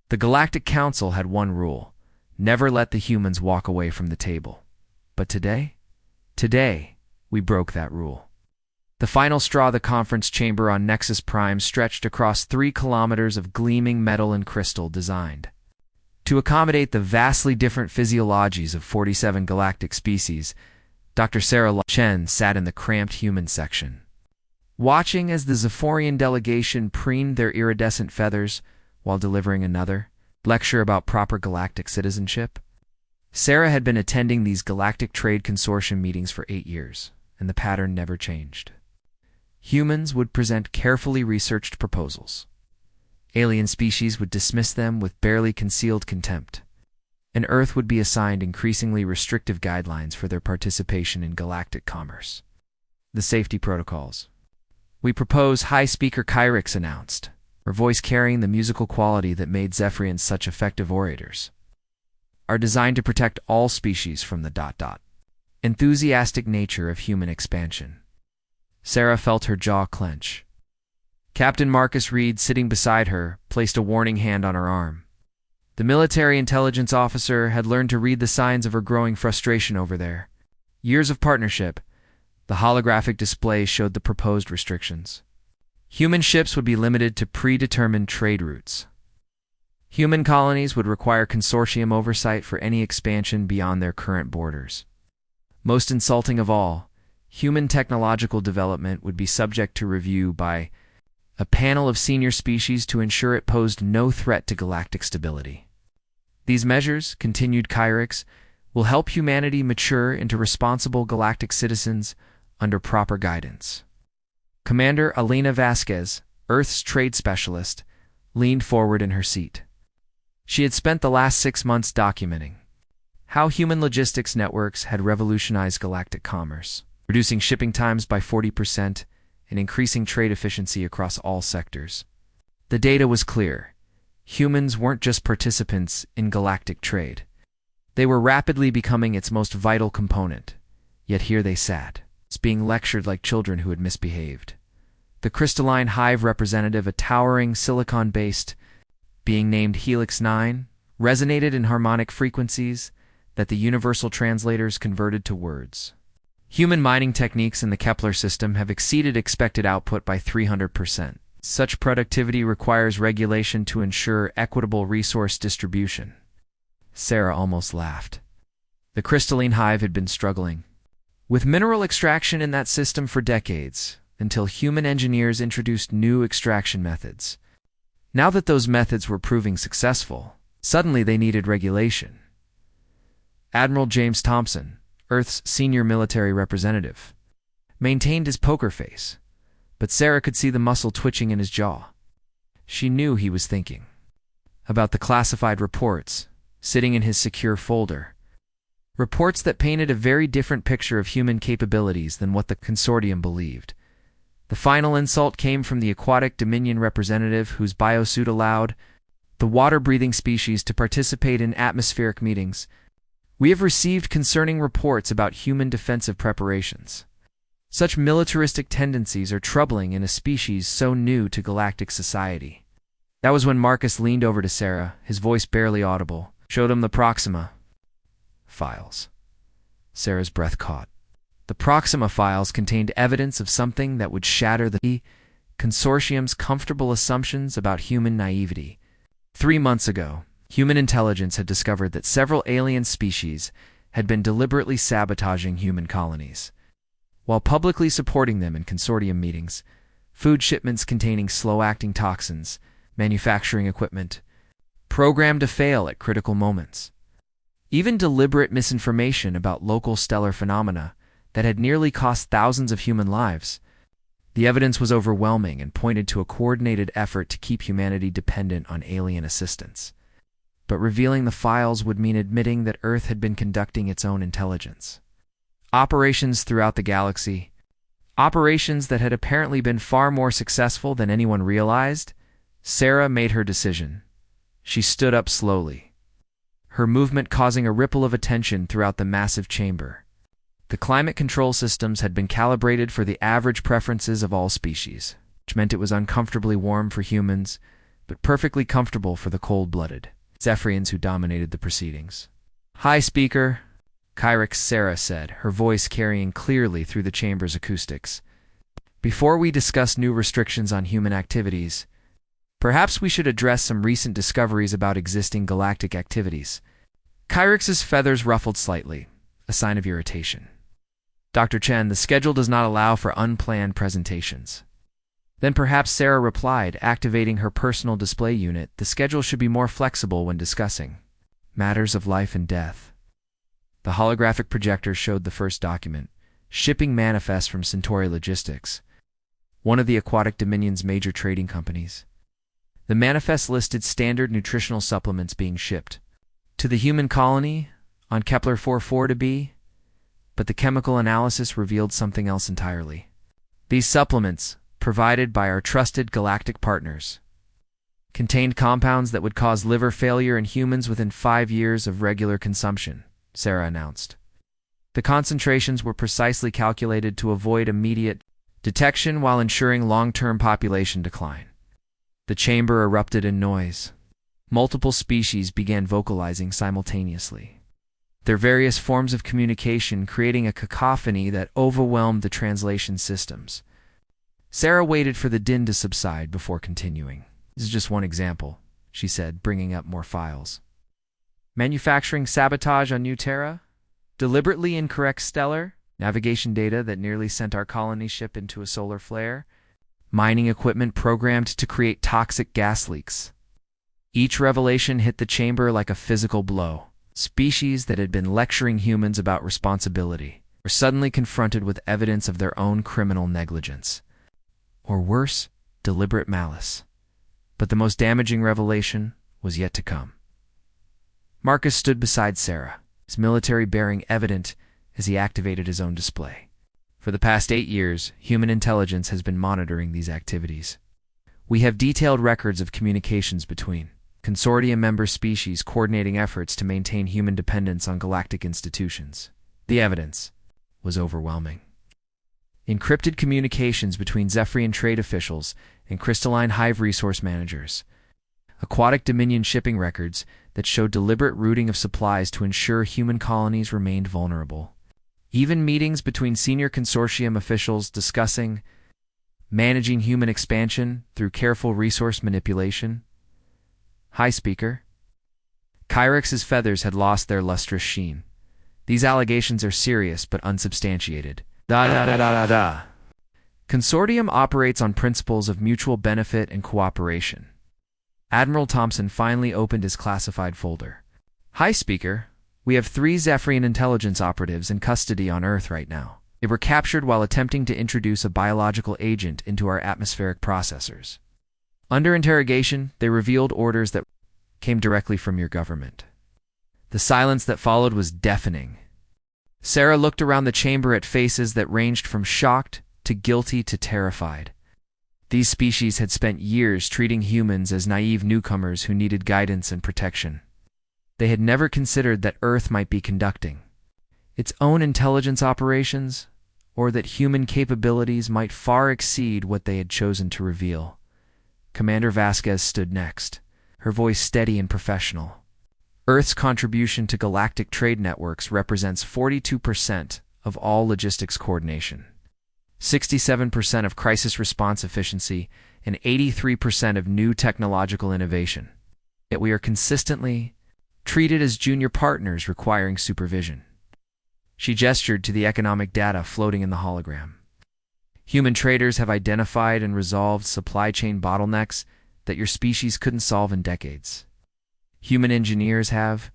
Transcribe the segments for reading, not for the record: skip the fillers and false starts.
The Galactic Council had one rule: never let the humans walk away from the table. But today, we broke that rule. The final straw, the conference chamber on Nexus Prime, stretched across 3 kilometers of gleaming metal and crystal designed to accommodate the vastly different physiologies of 47 galactic species. Dr. Sarah Chen sat in the cramped human section, watching as the Zephyrian delegation preened their iridescent feathers while delivering another lecture about proper galactic citizenship. Sarah had been attending these Galactic Trade Consortium meetings for 8 years, and the pattern never changed. Humans would present carefully researched proposals. Alien species would dismiss them with barely concealed contempt, and Earth would be assigned increasingly restrictive guidelines for their participation in galactic commerce. The safety protocols. "We propose," High Speaker Kyrix announced, her voice carrying the musical quality that made Zephyrians such effective orators, "are designed to protect all species from the enthusiastic nature of human expansion." Sarah felt her jaw clench. Captain Marcus Reed, sitting beside her, placed a warning hand on her arm. The military intelligence officer had learned to read the signs of her growing frustration over there. Years of partnership. The holographic display showed the proposed restrictions. Human ships would be limited to predetermined trade routes. Human colonies would require consortium oversight for any expansion beyond their current borders. Most insulting of all, human technological development would be subject to review by a panel of senior species to ensure it posed no threat to galactic stability. These measures, continued Kyrix, will help humanity mature into responsible galactic citizens under proper guidance. Commander Alina Vasquez, Earth's trade specialist, leaned forward in her seat. She had spent the last 6 months documenting how human logistics networks had revolutionized galactic commerce, reducing shipping times by 40% and increasing trade efficiency across all sectors. The data was clear. Humans weren't just participants in galactic trade. They were rapidly becoming its most vital component. Yet here they sat, being lectured like children who had misbehaved. The crystalline hive representative, a towering silicon-based being named Helix 9, resonated in harmonic frequencies that the universal translators converted to words. Human mining techniques in the Kepler system have exceeded expected output by 300%. Such productivity requires regulation to ensure equitable resource distribution. Sarah almost laughed. The crystalline hive had been struggling with mineral extraction in that system for decades, until human engineers introduced new extraction methods. Now that those methods were proving successful, suddenly they needed regulation. Admiral James Thompson, Earth's senior military representative, maintained his poker face, but Sarah could see the muscle twitching in his jaw. She knew he was thinking about the classified reports sitting in his secure folder, reports that painted a very different picture of human capabilities than what the consortium believed. The final insult came from the aquatic Dominion representative whose biosuit allowed the water-breathing species to participate in atmospheric meetings. "We have received concerning reports about human defensive preparations. Such militaristic tendencies are troubling in a species so new to galactic society." That was when Marcus leaned over to Sarah, his voice barely audible, showed him the Proxima files. Sarah's breath caught. The Proxima files contained evidence of something that would shatter the consortium's comfortable assumptions about human naivety. 3 months ago, human intelligence had discovered that several alien species had been deliberately sabotaging human colonies. While publicly supporting them in consortium meetings, food shipments containing slow-acting toxins, manufacturing equipment, programmed to fail at critical moments. Even deliberate misinformation about local stellar phenomena that had nearly cost thousands of human lives. The evidence was overwhelming and pointed to a coordinated effort to keep humanity dependent on alien assistance. But revealing the files would mean admitting that Earth had been conducting its own intelligence operations throughout the galaxy, operations that had apparently been far more successful than anyone realized. Sarah made her decision. She stood up slowly, her movement causing a ripple of attention throughout the massive chamber. The climate control systems had been calibrated for the average preferences of all species, which meant it was uncomfortably warm for humans, but perfectly comfortable for the cold-blooded Zephyrians who dominated the proceedings. "Hi, Speaker," Kyrix Sarah said, her voice carrying clearly through the chamber's acoustics. "Before we discuss new restrictions on human activities, perhaps we should address some recent discoveries about existing galactic activities." Kyrix's feathers ruffled slightly, a sign of irritation. "Dr. Chen, the schedule does not allow for unplanned presentations." Then perhaps Sarah replied, activating her personal display unit, "The schedule should be more flexible when discussing matters of life and death." The holographic projector showed the first document, shipping manifest from Centauri Logistics, one of the Aquatic Dominion's major trading companies. The manifest listed standard nutritional supplements being shipped to the human colony on Kepler 44 to be, but the chemical analysis revealed something else entirely. These supplements, provided by our trusted galactic partners, contained compounds that would cause liver failure in humans within 5 years of regular consumption, Sarah announced. The concentrations were precisely calculated to avoid immediate detection while ensuring long-term population decline. The chamber erupted in noise. Multiple species began vocalizing simultaneously, their various forms of communication creating a cacophony that overwhelmed the translation systems. Sarah waited for the din to subside before continuing. "This is just one example," she said, bringing up more files. "Manufacturing sabotage on New Terra? Deliberately incorrect stellar navigation data that nearly sent our colony ship into a solar flare? Mining equipment programmed to create toxic gas leaks." Each revelation hit the chamber like a physical blow. Species that had been lecturing humans about responsibility were suddenly confronted with evidence of their own criminal negligence. Or worse, deliberate malice. But the most damaging revelation was yet to come. Marcus stood beside Sarah, his military bearing evident as he activated his own display. For the past 8 years, human intelligence has been monitoring these activities. We have detailed records of communications between consortium member species coordinating efforts to maintain human dependence on galactic institutions. The evidence was overwhelming. Encrypted communications between Zephyrian trade officials and crystalline hive resource managers. Aquatic Dominion shipping records that showed deliberate routing of supplies to ensure human colonies remained vulnerable. Even meetings between senior consortium officials discussing managing human expansion through careful resource manipulation. "Hi, Speaker." Kyrix's feathers had lost their lustrous sheen. "These allegations are serious but unsubstantiated. Da. Consortium operates on principles of mutual benefit and cooperation." Admiral Thompson finally opened his classified folder. "Hi, Speaker. We have 3 Zephyrian intelligence operatives in custody on Earth right now. They were captured while attempting to introduce a biological agent into our atmospheric processors. Under interrogation, they revealed orders that came directly from your government." The silence that followed was deafening. Sarah looked around the chamber at faces that ranged from shocked to guilty to terrified. These species had spent years treating humans as naive newcomers who needed guidance and protection. They had never considered that Earth might be conducting its own intelligence operations, or that human capabilities might far exceed what they had chosen to reveal. Commander Vasquez stood next, her voice steady and professional. "Earth's contribution to galactic trade networks represents 42% of all logistics coordination, 67% of crisis response efficiency, and 83% of new technological innovation. Yet we are consistently treated as junior partners requiring supervision." She gestured to the economic data floating in the hologram. "Human traders have identified and resolved supply chain bottlenecks that your species couldn't solve in decades. Human engineers have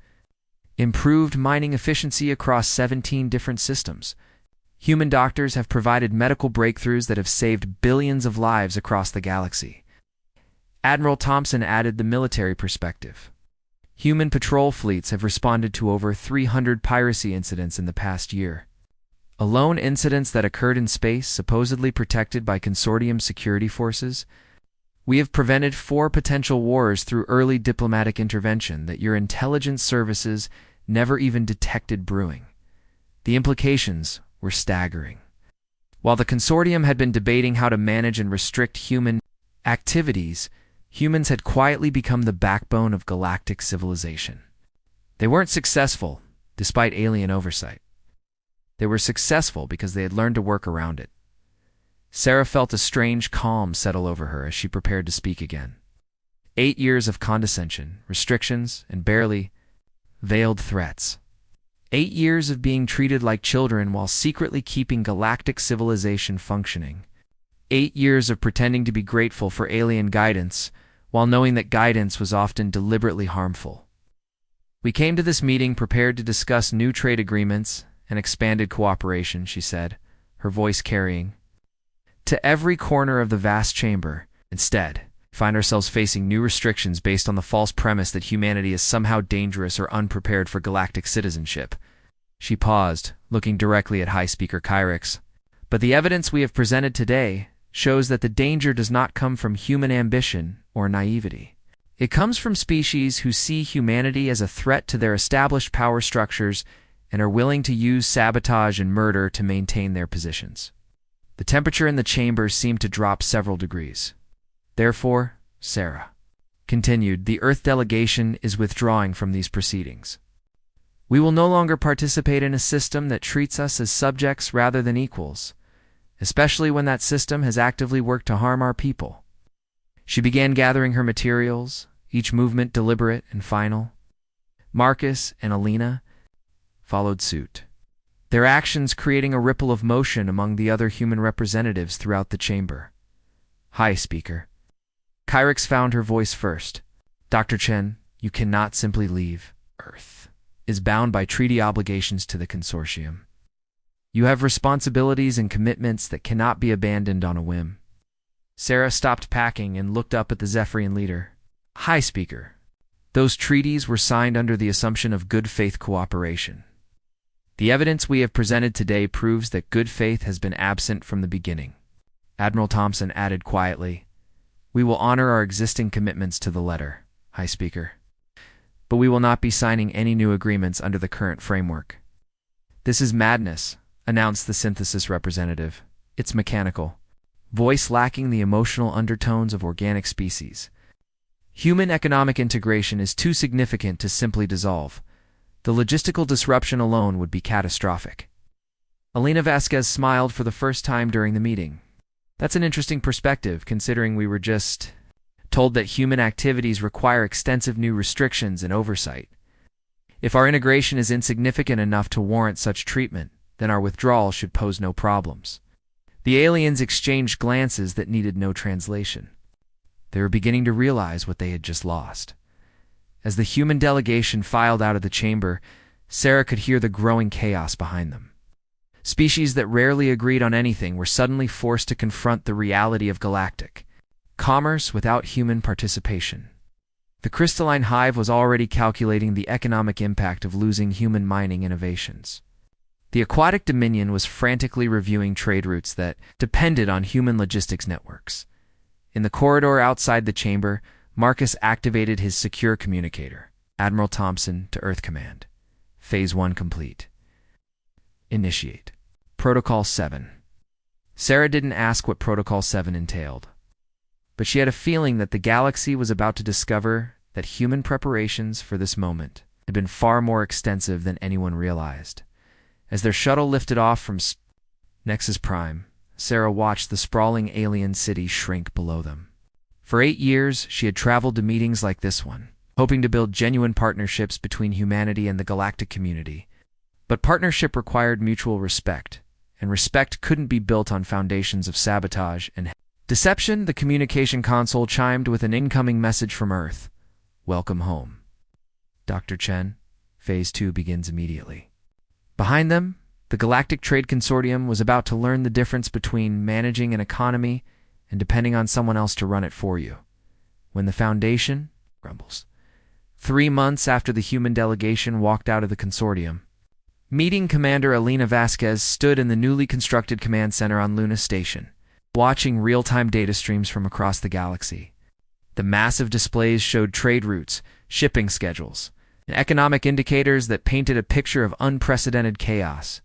improved mining efficiency across 17 different systems. Human doctors have provided medical breakthroughs that have saved billions of lives across the galaxy." Admiral Thompson added the military perspective. "Human patrol fleets have responded to over 300 piracy incidents in the past year. Alone incidents that occurred in space, supposedly protected by consortium security forces. We have prevented 4 potential wars through early diplomatic intervention that your intelligence services never even detected brewing." The implications were staggering. While the consortium had been debating how to manage and restrict human activities, humans had quietly become the backbone of galactic civilization. They weren't successful, despite alien oversight. They were successful because they had learned to work around it. Sarah felt a strange calm settle over her as she prepared to speak again. 8 years of condescension, restrictions, and barely veiled threats. 8 years of being treated like children while secretly keeping galactic civilization functioning. 8 years of pretending to be grateful for alien guidance, while knowing that guidance was often deliberately harmful. We came to this meeting prepared to discuss new trade agreements and expanded cooperation, she said, her voice carrying to every corner of the vast chamber. Instead, we find ourselves facing new restrictions based on the false premise that humanity is somehow dangerous or unprepared for galactic citizenship. She paused, looking directly at High Speaker Kyrix. But the evidence we have presented today shows that the danger does not come from human ambition or naivety. It comes from species who see humanity as a threat to their established power structures and are willing to use sabotage and murder to maintain their positions. The temperature in the chamber seemed to drop several degrees. Therefore, Sarah continued, the Earth delegation is withdrawing from these proceedings. We will no longer participate in a system that treats us as subjects rather than equals, especially when that system has actively worked to harm our people. She began gathering her materials, each movement deliberate and final. Marcus and Alina followed suit, their actions creating a ripple of motion among the other human representatives throughout the chamber. High Speaker Kyrix found her voice first. Dr. Chen, you cannot simply leave. Earth is bound by treaty obligations to the consortium. You have responsibilities and commitments that cannot be abandoned on a whim. Sarah stopped packing and looked up at the Zephyrian leader. High Speaker, those treaties were signed under the assumption of good faith cooperation. The evidence we have presented today proves that good faith has been absent from the beginning. Admiral Thompson added quietly, we will honor our existing commitments to the letter, High Speaker, but we will not be signing any new agreements under the current framework. This is madness, announced the synthesis representative. It's mechanical, voice lacking the emotional undertones of organic species. Human economic integration is too significant to simply dissolve. The logistical disruption alone would be catastrophic. Alina Vasquez smiled for the first time during the meeting. That's an interesting perspective, considering we were just told that human activities require extensive new restrictions and oversight. If our integration is insignificant enough to warrant such treatment, then our withdrawal should pose no problems. The aliens exchanged glances that needed no translation. They were beginning to realize what they had just lost. As the human delegation filed out of the chamber, Sarah could hear the growing chaos behind them. Species that rarely agreed on anything were suddenly forced to confront the reality of galactic commerce without human participation. The crystalline hive was already calculating the economic impact of losing human mining innovations. The aquatic dominion was frantically reviewing trade routes that depended on human logistics networks. In the corridor outside the chamber, Marcus activated his secure communicator. Admiral Thompson to Earth Command. Phase 1 complete. Initiate. Protocol 7. Sarah didn't ask what Protocol 7 entailed, but she had a feeling that the galaxy was about to discover that human preparations for this moment had been far more extensive than anyone realized. As their shuttle lifted off from Nexus Prime, Sarah watched the sprawling alien city shrink below them. For 8 years, she had traveled to meetings like this one, hoping to build genuine partnerships between humanity and the galactic community. But partnership required mutual respect, and respect couldn't be built on foundations of sabotage and deception. The communication console chimed with an incoming message from Earth. Welcome home. Dr. Chen, Phase 2 begins immediately. Behind them, the Galactic Trade Consortium was about to learn the difference between managing an economy and depending on someone else to run it for you. When the Foundation grumbles. 3 months after the human delegation walked out of the consortium, Meeting Commander Alina Vasquez stood in the newly constructed command center on Luna Station, watching real-time data streams from across the galaxy. The massive displays showed trade routes, shipping schedules, and economic indicators that painted a picture of unprecedented chaos.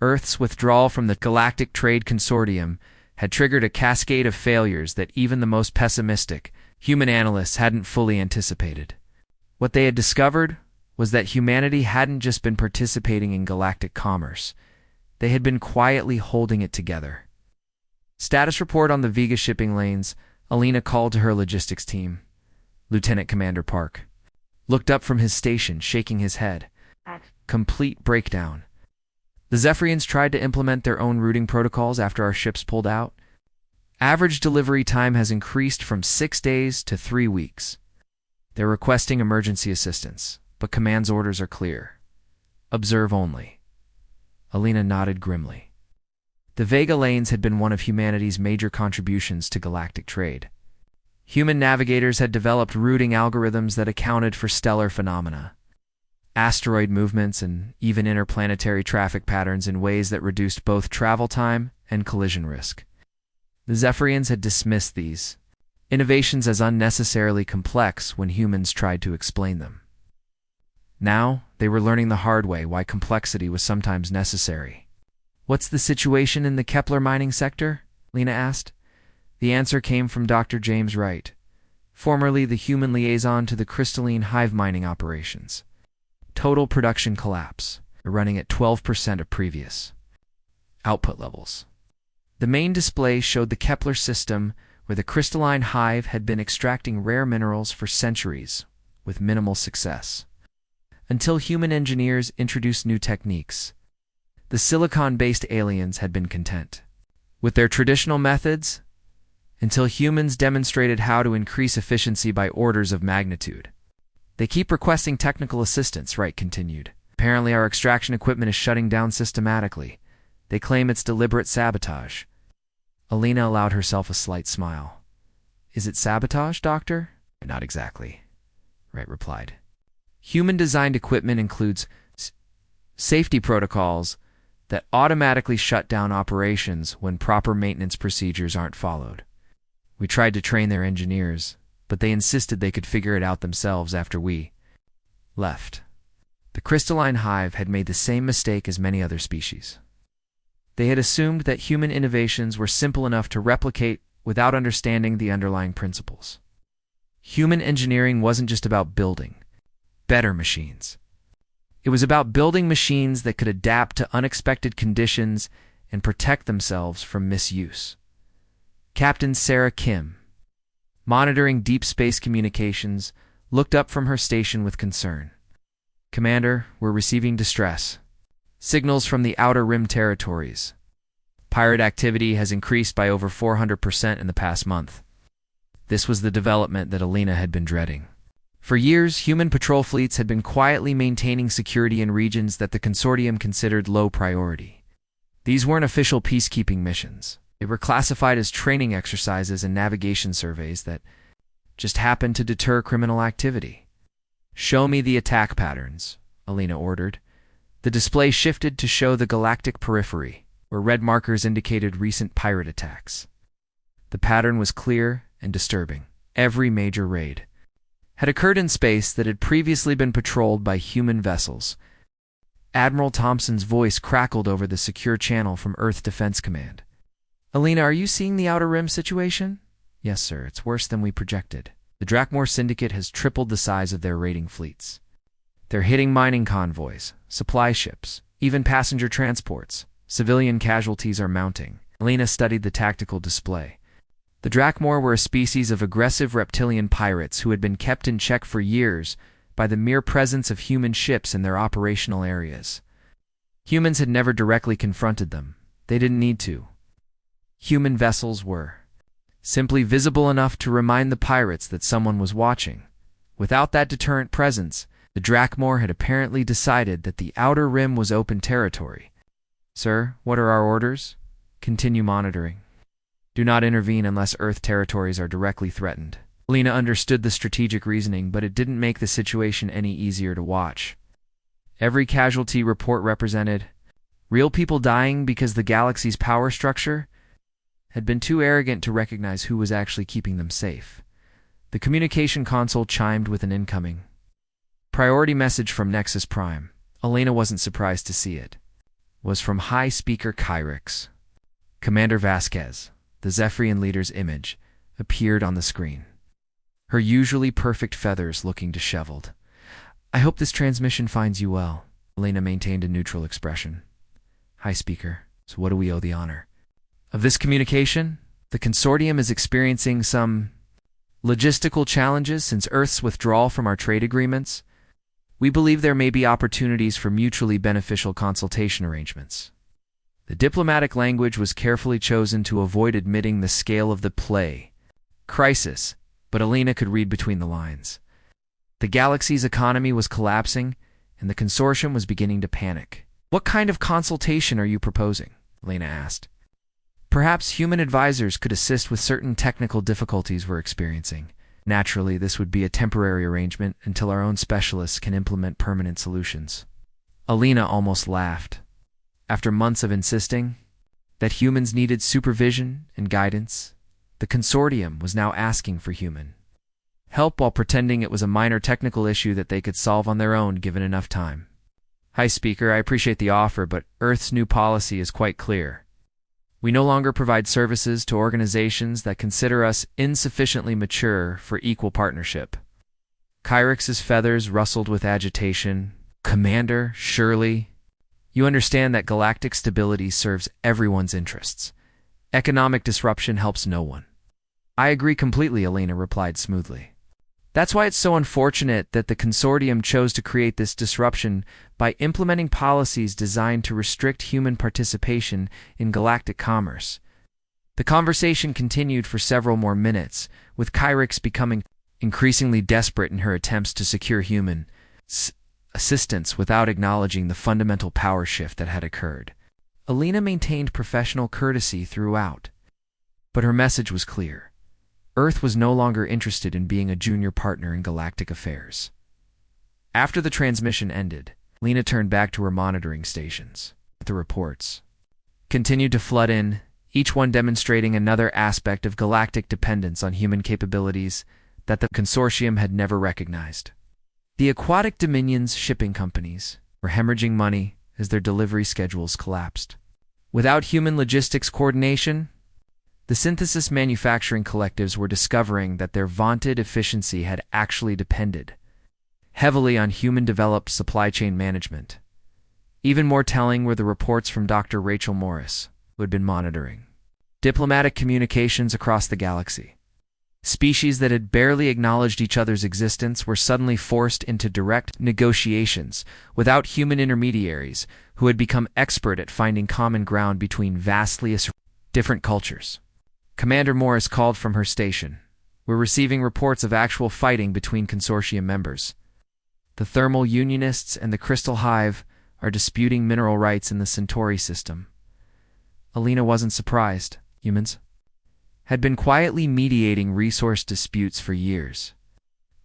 Earth's withdrawal from the Galactic Trade Consortium had triggered a cascade of failures that even the most pessimistic human analysts hadn't fully anticipated. What they had discovered was that humanity hadn't just been participating in galactic commerce. They had been quietly holding it together. Status report on the Vega shipping lanes. Alina called to her logistics team. Lieutenant Commander Park looked up from his station, shaking his head. Complete breakdown. The Zephyrians tried to implement their own routing protocols after our ships pulled out. Average delivery time has increased from 6 days to 3 weeks. They're requesting emergency assistance, but command's orders are clear. Observe only. Alina nodded grimly. The Vega lanes had been one of humanity's major contributions to galactic trade. Human navigators had developed routing algorithms that accounted for stellar phenomena, asteroid movements, and even interplanetary traffic patterns in ways that reduced both travel time and collision risk. The Zephyrians had dismissed these innovations as unnecessarily complex when humans tried to explain them. Now, they were learning the hard way why complexity was sometimes necessary. "What's the situation in the Kepler mining sector?" Lena asked. The answer came from Dr. James Wright, formerly the human liaison to the crystalline hive mining operations. Total production collapse, running at 12% of previous output levels. The main display showed the Kepler system where the crystalline hive had been extracting rare minerals for centuries with minimal success. Until human engineers introduced new techniques, the silicon-based aliens had been content with their traditional methods until humans demonstrated how to increase efficiency by orders of magnitude. "They keep requesting technical assistance," Wright continued. "Apparently our extraction equipment is shutting down systematically. They claim it's deliberate sabotage." Alina allowed herself a slight smile. "Is it sabotage, Doctor?" "Not exactly," Wright replied. Human-designed equipment includes safety protocols that automatically shut down operations when proper maintenance procedures aren't followed. We tried to train their engineers, but they insisted they could figure it out themselves after we left. The crystalline hive had made the same mistake as many other species. They had assumed that human innovations were simple enough to replicate without understanding the underlying principles. Human engineering wasn't just about building better machines. It was about building machines that could adapt to unexpected conditions and protect themselves from misuse. Captain Sarah Kim, monitoring deep space communications, looked up from her station with concern. "Commander, we're receiving distress signals from the Outer Rim territories. Pirate activity has increased by over 400% in the past month." This was the development that Alina had been dreading. For years, human patrol fleets had been quietly maintaining security in regions that the consortium considered low priority. These weren't official peacekeeping missions. They were classified as training exercises and navigation surveys that just happened to deter criminal activity. "Show me the attack patterns," Alina ordered. The display shifted to show the galactic periphery, where red markers indicated recent pirate attacks. The pattern was clear and disturbing. Every major raid had occurred in space that had previously been patrolled by human vessels. Admiral Thompson's voice crackled over the secure channel from Earth Defense Command. "Alina, are you seeing the Outer Rim situation?" "Yes, sir. It's worse than we projected. The Drakmor Syndicate has tripled the size of their raiding fleets. They're hitting mining convoys, supply ships, even passenger transports. Civilian casualties are mounting." Alina studied the tactical display. The Drakmor were a species of aggressive reptilian pirates who had been kept in check for years by the mere presence of human ships in their operational areas. Humans had never directly confronted them. They didn't need to. Human vessels were simply visible enough to remind the pirates that someone was watching. Without that deterrent presence, the Drakmor had apparently decided that the Outer Rim was open territory. "Sir, what are our orders?" "Continue monitoring. Do not intervene unless Earth territories are directly threatened." Alina understood the strategic reasoning, but it didn't make the situation any easier to watch. Every casualty report represented real people dying because the galaxy's power structure had been too arrogant to recognize who was actually keeping them safe. The communication console chimed with an incoming priority message from Nexus Prime. Alina wasn't surprised to see it. It was from High Speaker Kyrix. Commander Vasquez, the Zephyrian leader's image, appeared on the screen. her usually perfect feathers looking disheveled. "I hope this transmission finds you well." Alina maintained a neutral expression. "Hi, Speaker. So what do we owe the honor of this communication? The consortium is experiencing some logistical challenges since Earth's withdrawal from our trade agreements. We believe there may be opportunities for mutually beneficial consultation arrangements." The diplomatic language was carefully chosen to avoid admitting the scale of the crisis, but Alina could read between the lines. The galaxy's economy was collapsing, and the consortium was beginning to panic. "What kind of consultation are you proposing?" Alina asked. "Perhaps human advisors could assist with certain technical difficulties we're experiencing. Naturally, this would be a temporary arrangement until our own specialists can implement permanent solutions." Alina almost laughed. After months of insisting that humans needed supervision and guidance, the consortium was now asking for human help while pretending it was a minor technical issue that they could solve on their own given enough time. "Hi, Speaker. I appreciate the offer, but Earth's new policy is quite clear. We no longer provide services to organizations that consider us insufficiently mature for equal partnership." Kyrix's feathers rustled with agitation. "Commander, surely you understand that galactic stability serves everyone's interests. Economic disruption helps no one." "I agree completely," Alina replied smoothly. "That's why it's so unfortunate that the consortium chose to create this disruption by implementing policies designed to restrict human participation in galactic commerce." The conversation continued for several more minutes, with Kyrix becoming increasingly desperate in her attempts to secure human assistance without acknowledging the fundamental power shift that had occurred. Alina maintained professional courtesy throughout, but her message was clear. Earth was no longer interested in being a junior partner in galactic affairs. After the transmission ended, Alina turned back to her monitoring stations. The reports continued to flood in, each one demonstrating another aspect of galactic dependence on human capabilities that the consortium had never recognized. The Aquatic Dominion's shipping companies were hemorrhaging money as their delivery schedules collapsed. Without human logistics coordination, the synthesis manufacturing collectives were discovering that their vaunted efficiency had actually depended heavily on human-developed supply chain management. Even more telling were the reports from Dr. Rachel Morris, who had been monitoring diplomatic communications across the galaxy. Species that had barely acknowledged each other's existence were suddenly forced into direct negotiations without human intermediaries who had become expert at finding common ground between vastly different cultures. Commander Morris called from her station. "We're receiving reports of actual fighting between consortium members. The thermal unionists and the Crystal Hive are disputing mineral rights in the Centauri system." Alina wasn't surprised. Humans had been quietly mediating resource disputes for years,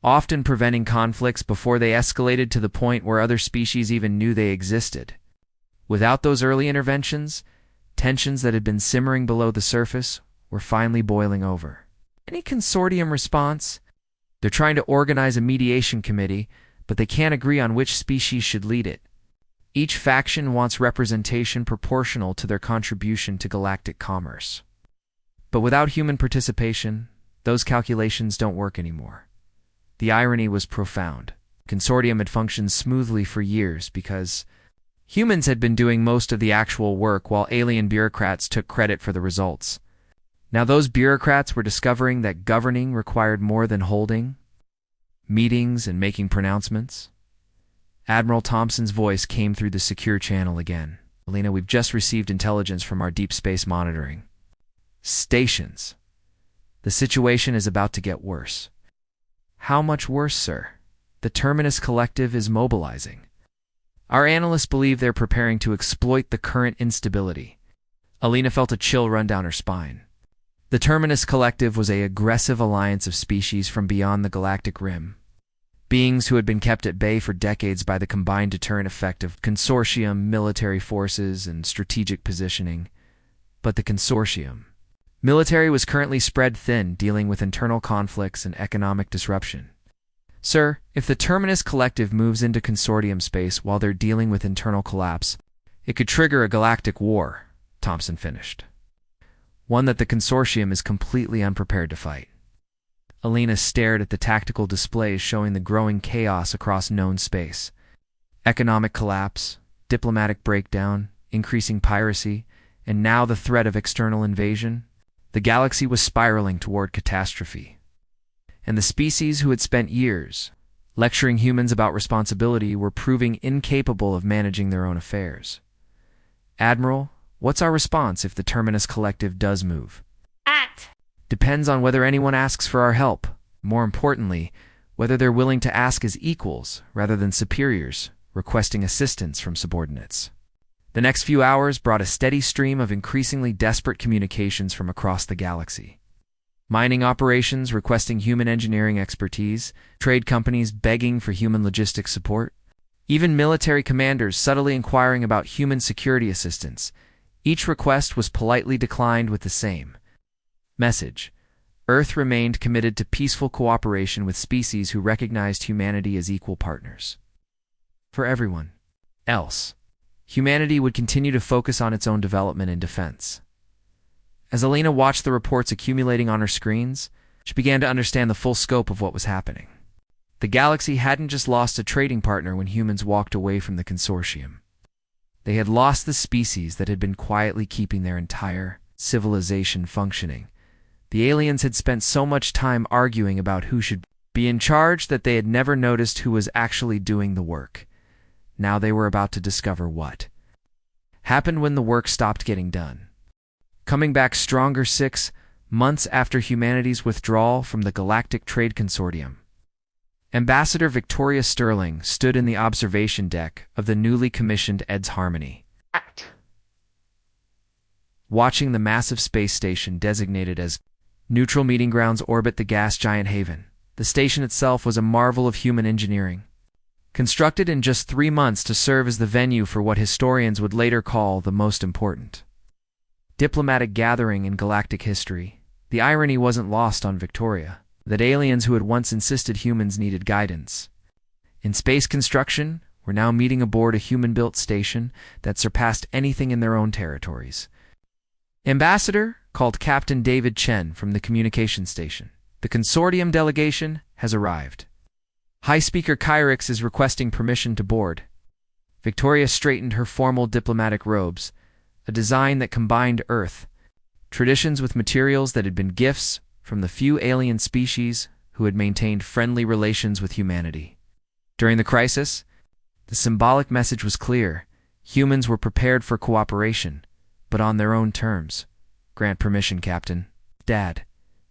often preventing conflicts before they escalated to the point where other species even knew they existed. Without those early interventions, tensions that had been simmering below the surface were finally boiling over. Any consortium response? They're trying to organize a mediation committee, but they can't agree on which species should lead it. Each faction wants representation proportional to their contribution to galactic commerce. But without human participation, those calculations don't work anymore. The irony was profound. The consortium had functioned smoothly for years because humans had been doing most of the actual work while alien bureaucrats took credit for the results. Now those bureaucrats were discovering that governing required more than holding meetings and making pronouncements. Admiral Thompson's voice came through the secure channel again. "Alina, we've just received intelligence from our deep space monitoring stations. The situation is about to get worse." "How much worse, sir?" "The Terminus Collective is mobilizing. Our analysts believe they're preparing to exploit the current instability." Alina felt a chill run down her spine. The Terminus Collective was an aggressive alliance of species from beyond the galactic rim, beings who had been kept at bay for decades by the combined deterrent effect of consortium, military forces, and strategic positioning. But the consortium military was currently spread thin, dealing with internal conflicts and economic disruption. "Sir, if the Terminus Collective moves into consortium space while they're dealing with internal collapse, it could trigger a galactic war," Thompson finished. "One that the consortium is completely unprepared to fight." Alina stared at the tactical displays showing the growing chaos across known space. Economic collapse, diplomatic breakdown, increasing piracy, and now the threat of external invasion. The galaxy was spiraling toward catastrophe. And the species who had spent years lecturing humans about responsibility were proving incapable of managing their own affairs. Admiral, what's our response if the Terminus Collective does move? Act! Depends on whether anyone asks for our help. More importantly, whether they're willing to ask as equals rather than superiors, requesting assistance from subordinates. The next few hours brought a steady stream of increasingly desperate communications from across the galaxy. Mining operations requesting human engineering expertise, trade companies begging for human logistics support, even military commanders subtly inquiring about human security assistance. Each request was politely declined with the same message. Earth remained committed to peaceful cooperation with species who recognized humanity as equal partners. For everyone else, humanity would continue to focus on its own development and defense. As Alina watched the reports accumulating on her screens, she began to understand the full scope of what was happening. The galaxy hadn't just lost a trading partner when humans walked away from the consortium. They had lost the species that had been quietly keeping their entire civilization functioning. The aliens had spent so much time arguing about who should be in charge that they had never noticed who was actually doing the work. Now they were about to discover what happened when the work stopped getting done. Coming back stronger 6 months after humanity's withdrawal from the Galactic Trade Consortium, Ambassador Victoria Sterling stood in the observation deck of the newly commissioned EDS Harmony, Act! watching the massive space station designated as Neutral Meeting Grounds orbit the gas giant Haven. The station itself was a marvel of human engineering, constructed in just 3 months to serve as the venue for what historians would later call the most important diplomatic gathering in galactic history. The irony wasn't lost on Victoria, that aliens who had once insisted humans needed guidance in space construction were now meeting aboard a human-built station that surpassed anything in their own territories. Ambassador called Captain David Chen from the communication station. The consortium delegation has arrived. High Speaker Kyrix is requesting permission to board. Victoria straightened her formal diplomatic robes, a design that combined Earth traditions with materials that had been gifts from the few alien species who had maintained friendly relations with humanity. During the crisis, the symbolic message was clear. Humans were prepared for cooperation, but on their own terms. Grant permission, Captain, Dad,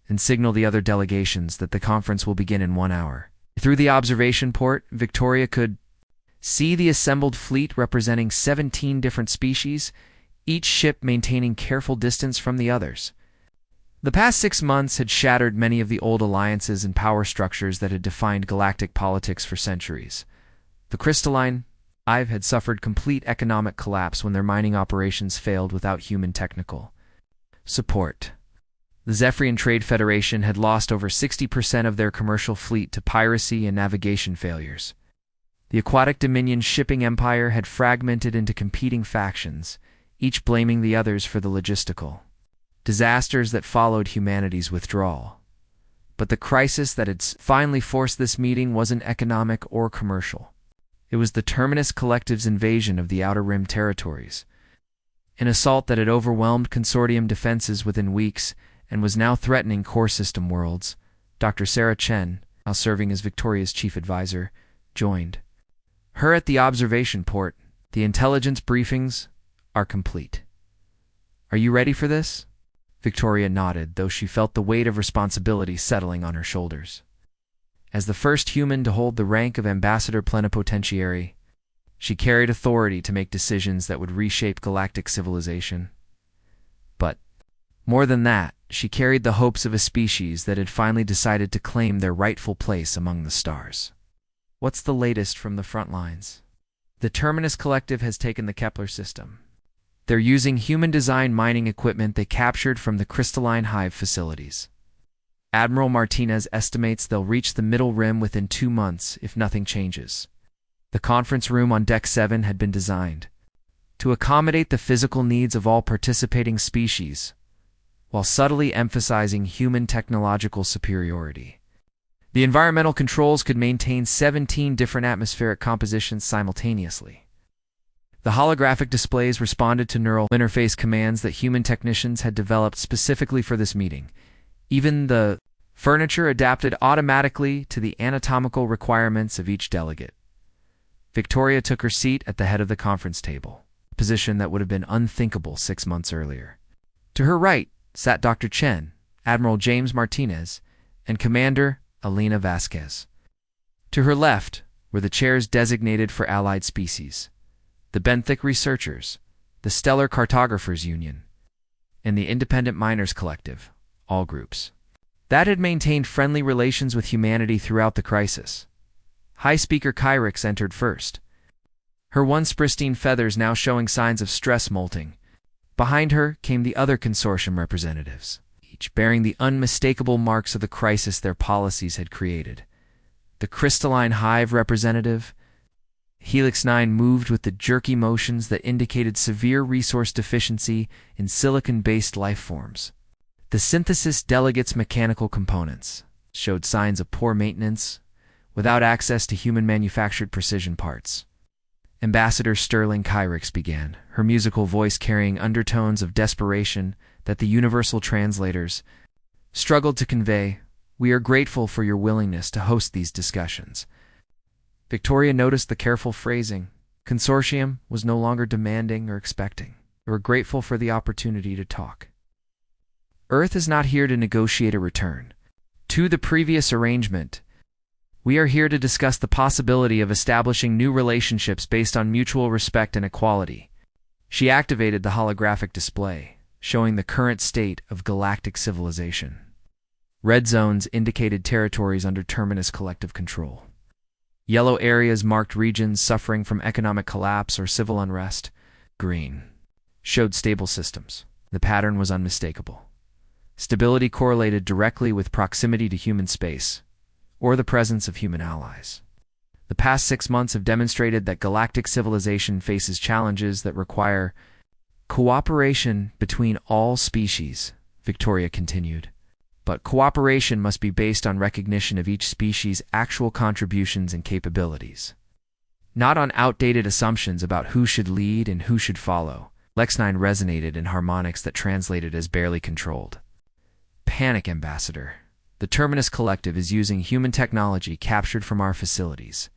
and signal the other delegations that the conference will begin in 1 hour. Through the observation port, Victoria could see the assembled fleet representing 17 different species, each ship maintaining careful distance from the others. The past 6 months had shattered many of the old alliances and power structures that had defined galactic politics for centuries. The crystalline Hive had suffered complete economic collapse when their mining operations failed without human technical support. The Zephyrian Trade Federation had lost over 60% of their commercial fleet to piracy and navigation failures. The Aquatic Dominion shipping empire had fragmented into competing factions, each blaming the others for the logistical disasters that followed humanity's withdrawal. But the crisis that had finally forced this meeting wasn't economic or commercial. It was the Terminus Collective's invasion of the Outer Rim territories, an assault that had overwhelmed consortium defenses within weeks and was now threatening core system worlds. Dr. Sarah Chen, now serving as Victoria's chief advisor, joined her at the observation port. The intelligence briefings are complete. Are you ready for this? Victoria nodded, though she felt the weight of responsibility settling on her shoulders. As the first human to hold the rank of ambassador plenipotentiary, she carried authority to make decisions that would reshape galactic civilization. But more than that, she carried the hopes of a species that had finally decided to claim their rightful place among the stars. What's the latest from the front lines? The Terminus Collective has taken the Kepler system. They're using human-designed mining equipment they captured from the Crystalline Hive facilities. Admiral Martinez estimates they'll reach the Middle Rim within 2 months if nothing changes. The conference room on Deck 7 had been designed to accommodate the physical needs of all participating species, while subtly emphasizing human technological superiority. The environmental controls could maintain 17 different atmospheric compositions simultaneously. The holographic displays responded to neural interface commands that human technicians had developed specifically for this meeting. Even the furniture adapted automatically to the anatomical requirements of each delegate. Victoria took her seat at the head of the conference table, a position that would have been unthinkable 6 months earlier. To her right sat Dr. Chen, Admiral James Martinez, and Commander Elena Vasquez. To her left were the chairs designated for allied species, the benthic researchers, the Stellar Cartographers Union, and the Independent Miners Collective, all groups that had maintained friendly relations with humanity throughout the crisis. High Speaker Kyrix entered first, her once pristine feathers now showing signs of stress molting. Behind her came the other consortium representatives, each bearing the unmistakable marks of the crisis their policies had created. The Crystalline Hive representative, Helix 9, moved with the jerky motions that indicated severe resource deficiency in silicon-based life forms. The synthesis delegate's mechanical components showed signs of poor maintenance, without access to human-manufactured precision parts. Ambassador Sterling Kyrix began, her musical voice carrying undertones of desperation that the universal translators struggled to convey. "We are grateful for your willingness to host these discussions." Victoria noticed the careful phrasing. Consortium was no longer demanding or expecting. They were grateful for the opportunity to talk. Earth is not here to negotiate a return to the previous arrangement. We are here to discuss the possibility of establishing new relationships based on mutual respect and equality. She activated the holographic display, showing the current state of galactic civilization. Red zones indicated territories under Terminus collective control. Yellow areas marked regions suffering from economic collapse or civil unrest. Green showed stable systems. The pattern was unmistakable. Stability correlated directly with proximity to human space, or the presence of human allies. The past 6 months have demonstrated that galactic civilization faces challenges that require cooperation between all species, Victoria continued. But cooperation must be based on recognition of each species' actual contributions and capabilities, not on outdated assumptions about who should lead and who should follow. Lex 9 resonated in harmonics that translated as barely controlled. Panic, Ambassador. The Terminus Collective is using human technology captured from our facilities.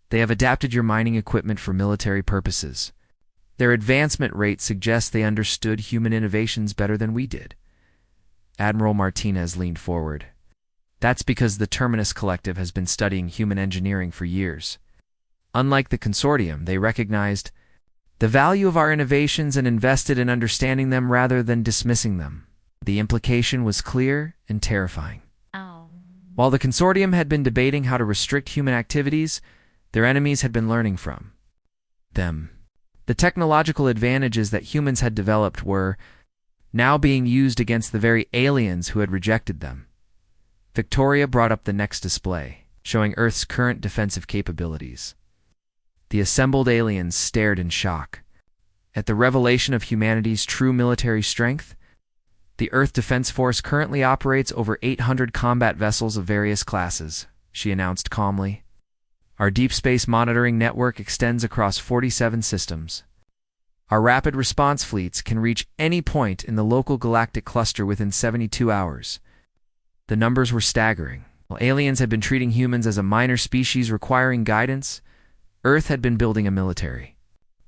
They have adapted your mining equipment for military purposes. Their advancement rate suggests they understood human innovations better than we did. Admiral Martinez leaned forward. That's because the Terminus Collective has been studying human engineering for years. Unlike the consortium, they recognized the value of our innovations and invested in understanding them rather than dismissing them. The implication was clear and terrifying. While the consortium had been debating how to restrict human activities, their enemies had been learning from them. The technological advantages that humans had developed were now being used against the very aliens who had rejected them. Victoria brought up the next display, showing Earth's current defensive capabilities. The assembled aliens stared in shock. At the revelation of humanity's true military strength, the Earth Defense Force currently operates over 800 combat vessels of various classes, she announced calmly. Our deep space monitoring network extends across 47 systems. Our rapid response fleets can reach any point in the local galactic cluster within 72 hours. The numbers were staggering. While aliens had been treating humans as a minor species requiring guidance, Earth had been building a military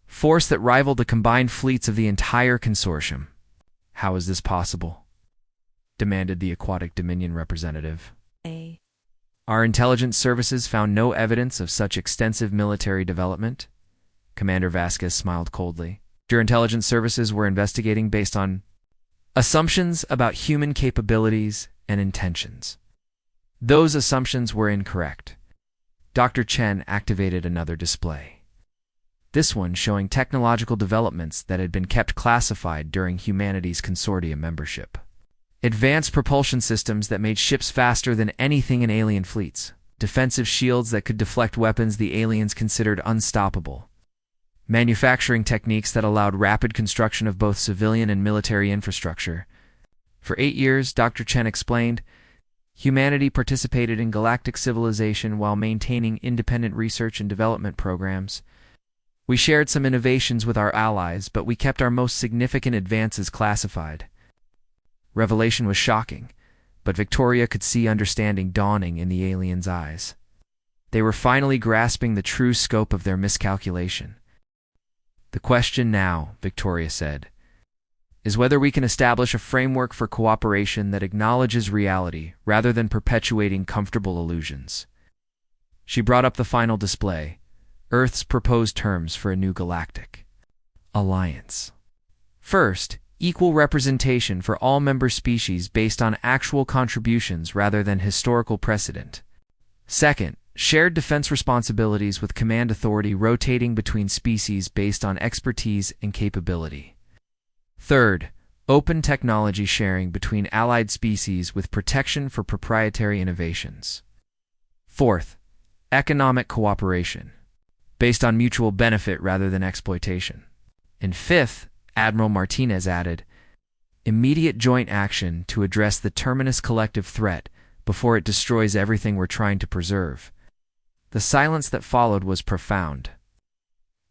force that rivaled the combined fleets of the entire consortium. How is this possible? Demanded the Aquatic Dominion representative. Our intelligence services found no evidence of such extensive military development. Commander Vasquez smiled coldly. Your intelligence services were investigating based on assumptions about human capabilities and intentions. Those assumptions were incorrect. Dr. Chen activated another display. This one showing technological developments that had been kept classified during humanity's consortium membership. Advanced propulsion systems that made ships faster than anything in alien fleets. Defensive shields that could deflect weapons the aliens considered unstoppable. Manufacturing techniques that allowed rapid construction of both civilian and military infrastructure. For 8 years, Dr. Chen explained, Humanity participated in galactic civilization while maintaining independent research and development programs. We shared some innovations with our allies, but we kept our most significant advances classified. Revelation was shocking, but Victoria could see understanding dawning in the aliens' eyes. They were finally grasping the true scope of their miscalculation. The question now, Victoria said, is whether we can establish a framework for cooperation that acknowledges reality rather than perpetuating comfortable illusions. She brought up the final display, Earth's proposed terms for a new galactic alliance. First, equal representation for all member species based on actual contributions rather than historical precedent. Second, shared defense responsibilities with command authority rotating between species based on expertise and capability. Third, open technology sharing between allied species with protection for proprietary innovations. Fourth, economic cooperation, based on mutual benefit rather than exploitation. And fifth, Admiral Martinez added, immediate joint action to address the Terminus collective threat before it destroys everything we're trying to preserve. The silence that followed was profound.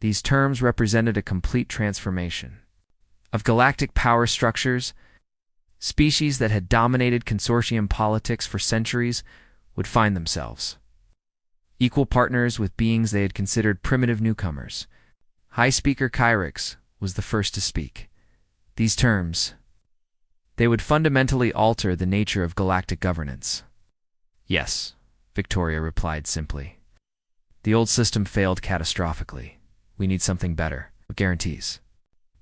These terms represented a complete transformation. Of galactic power structures, species that had dominated consortium politics for centuries would find themselves equal partners with beings they had considered primitive newcomers. High Speaker Kyrix was the first to speak. These terms, they would fundamentally alter the nature of galactic governance. Yes, Victoria replied simply. The old system failed catastrophically. We need something better. What guarantees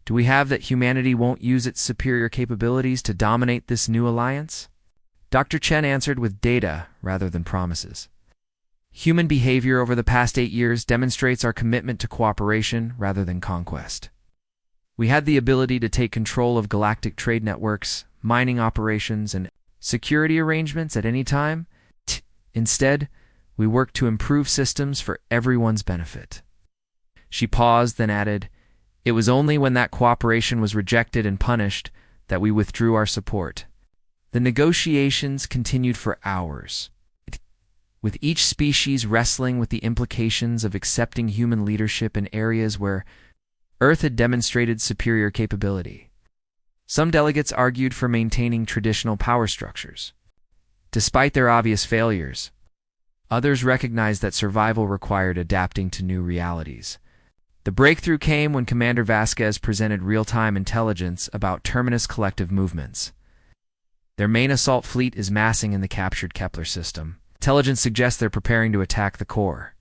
do we have that humanity won't use its superior capabilities to dominate this new alliance? Dr. Chen answered with data rather than promises. Human behavior over the past 8 years demonstrates our commitment to cooperation rather than conquest. We had the ability to take control of galactic trade networks, mining operations, and security arrangements at any time. Instead, we worked to improve systems for everyone's benefit. She paused, then added, it was only when that cooperation was rejected and punished that we withdrew our support. The negotiations continued for hours, with each species wrestling with the implications of accepting human leadership in areas where Earth had demonstrated superior capability. Some delegates argued for maintaining traditional power structures, despite their obvious failures. Others recognized that survival required adapting to new realities. The breakthrough came when Commander Vasquez presented real-time intelligence about Terminus collective movements. Their main assault fleet is massing in the captured Kepler system. Intelligence suggests they're preparing to attack the core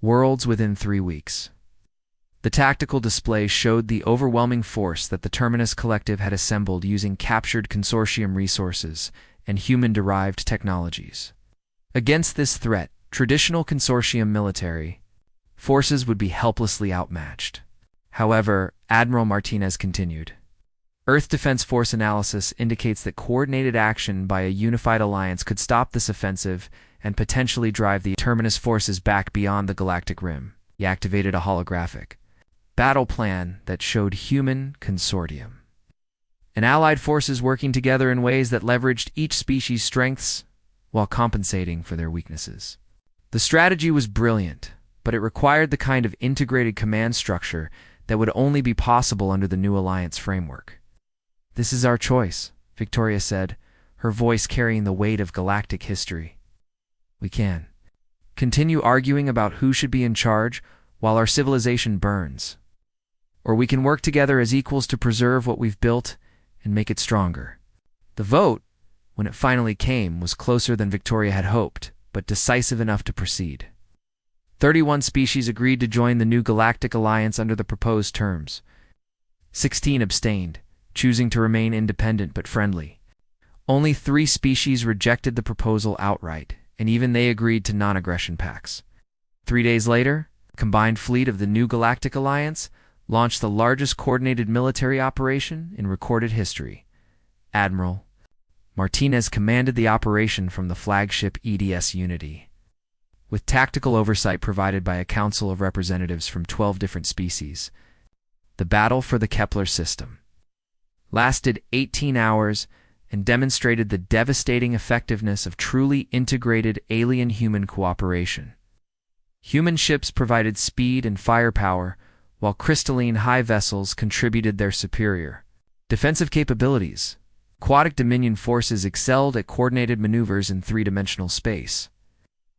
worlds within 3 weeks. The tactical display showed the overwhelming force that the Terminus collective had assembled using captured consortium resources and human-derived technologies. Against this threat, traditional consortium military forces would be helplessly outmatched. However, Admiral Martinez continued, Earth Defense Force analysis indicates that coordinated action by a unified alliance could stop this offensive and potentially drive the Terminus forces back beyond the galactic rim. He activated a holographic battle plan that showed human consortium and allied forces working together in ways that leveraged each species' strengths while compensating for their weaknesses. The strategy was brilliant, but it required the kind of integrated command structure that would only be possible under the new alliance framework. This is our choice, Victoria said, her voice carrying the weight of galactic history. We can continue arguing about who should be in charge while our civilization burns. Or we can work together as equals to preserve what we've built and make it stronger. The vote, when it finally came, was closer than Victoria had hoped, but decisive enough to proceed. 31 species agreed to join the new Galactic Alliance under the proposed terms. 16 abstained, choosing to remain independent but friendly. Only 3 species rejected the proposal outright, and even they agreed to non-aggression pacts. 3 days later, the combined fleet of the new Galactic Alliance launched the largest coordinated military operation in recorded history. Admiral Martinez commanded the operation from the flagship EDS Unity, with tactical oversight provided by a council of representatives from 12 different species. The battle for the Kepler system lasted 18 hours and demonstrated the devastating effectiveness of truly integrated alien-human cooperation. Human ships provided speed and firepower, while crystalline high vessels contributed their superior defensive capabilities. Aquatic Dominion forces excelled at coordinated maneuvers in three-dimensional space,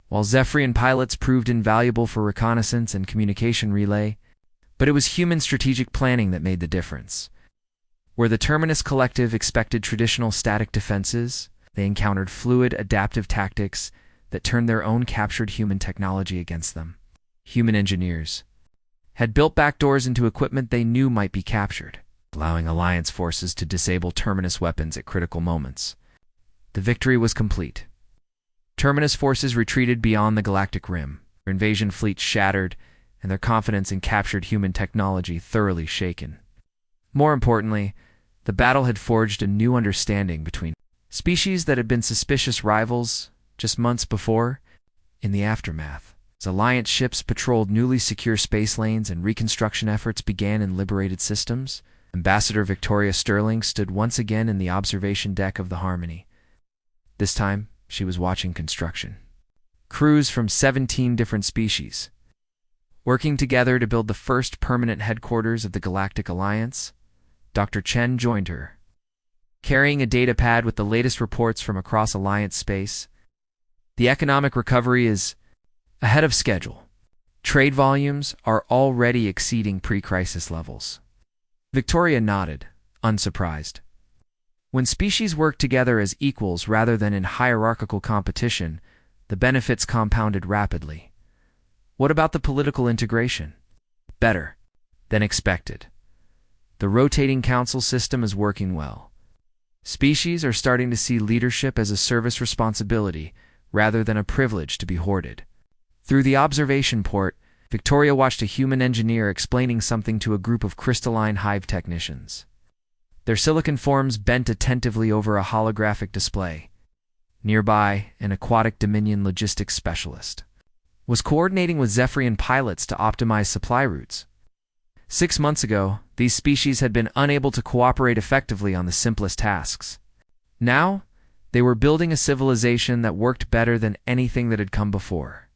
while Zephyrian pilots proved invaluable for reconnaissance and communication relay. But it was human strategic planning that made the difference. Where the Terminus Collective expected traditional static defenses, they encountered fluid, adaptive tactics that turned their own captured human technology against them. Human engineers had built backdoors into equipment they knew might be captured, allowing Alliance forces to disable Terminus weapons at critical moments. The victory was complete. Terminus forces retreated beyond the Galactic Rim, their invasion fleet shattered, and their confidence in captured human technology thoroughly shaken. More importantly, the battle had forged a new understanding between species that had been suspicious rivals just months before. In the aftermath, as Alliance ships patrolled newly secure space lanes and reconstruction efforts began in liberated systems, Ambassador Victoria Sterling stood once again in the observation deck of the Harmony. This time, she was watching construction. Crews from 17 different species, working together to build the first permanent headquarters of the Galactic Alliance. Dr. Chen joined her, carrying a data pad with the latest reports from across Alliance space. The economic recovery is ahead of schedule. Trade volumes are already exceeding pre-crisis levels. Victoria nodded, unsurprised. When species work together as equals rather than in hierarchical competition, the benefits compounded rapidly. What about the political integration? Better than expected. The rotating council system is working well. Species are starting to see leadership as a service responsibility rather than a privilege to be hoarded. Through the observation port, Victoria watched a human engineer explaining something to a group of crystalline hive technicians. Their silicon forms bent attentively over a holographic display. Nearby, an Aquatic Dominion logistics specialist was coordinating with Zephyrian pilots to optimize supply routes. 6 months ago, these species had been unable to cooperate effectively on the simplest tasks. Now, they were building a civilization that worked better than anything that had come before.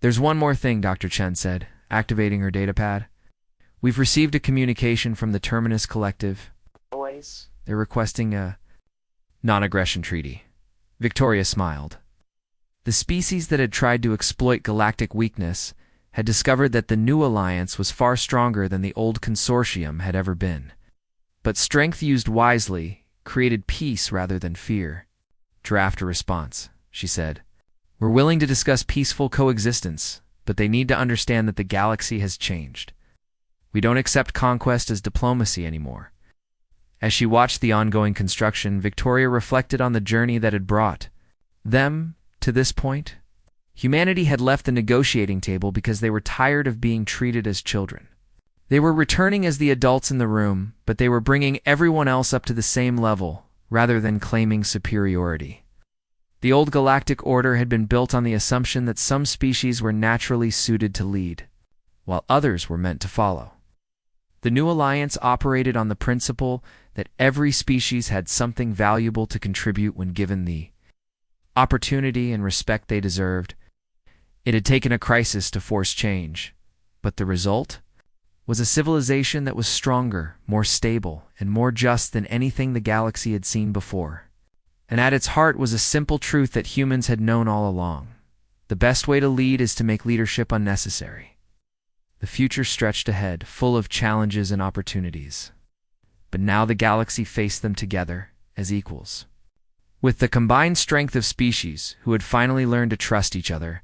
"There's one more thing," Dr. Chen said, activating her datapad. "We've received a communication from the Terminus Collective. They're requesting a non-aggression treaty." Victoria smiled. The species that had tried to exploit galactic weakness had discovered that the new alliance was far stronger than the old consortium had ever been. But strength used wisely created peace rather than fear. "Draft a response," she said. "We're willing to discuss peaceful coexistence, but they need to understand that the galaxy has changed. We don't accept conquest as diplomacy anymore." As she watched the ongoing construction, Victoria reflected on the journey that had brought them to this point. Humanity had left the negotiating table because they were tired of being treated as children. They were returning as the adults in the room, but they were bringing everyone else up to the same level, rather than claiming superiority. The old galactic order had been built on the assumption that some species were naturally suited to lead, while others were meant to follow. The new alliance operated on the principle that every species had something valuable to contribute when given the opportunity and respect they deserved. It had taken a crisis to force change, but the result was a civilization that was stronger, more stable, and more just than anything the galaxy had seen before. And at its heart was a simple truth that humans had known all along. The best way to lead is to make leadership unnecessary. The future stretched ahead, full of challenges and opportunities. But now the galaxy faced them together as equals. With the combined strength of species who had finally learned to trust each other,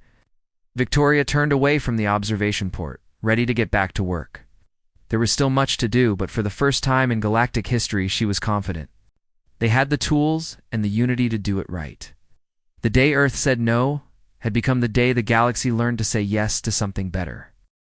Victoria turned away from the observation port, ready to get back to work. There was still much to do, but for the first time in galactic history, she was confident. They had the tools and the unity to do it right. The day Earth said no had become the day the galaxy learned to say yes to something better.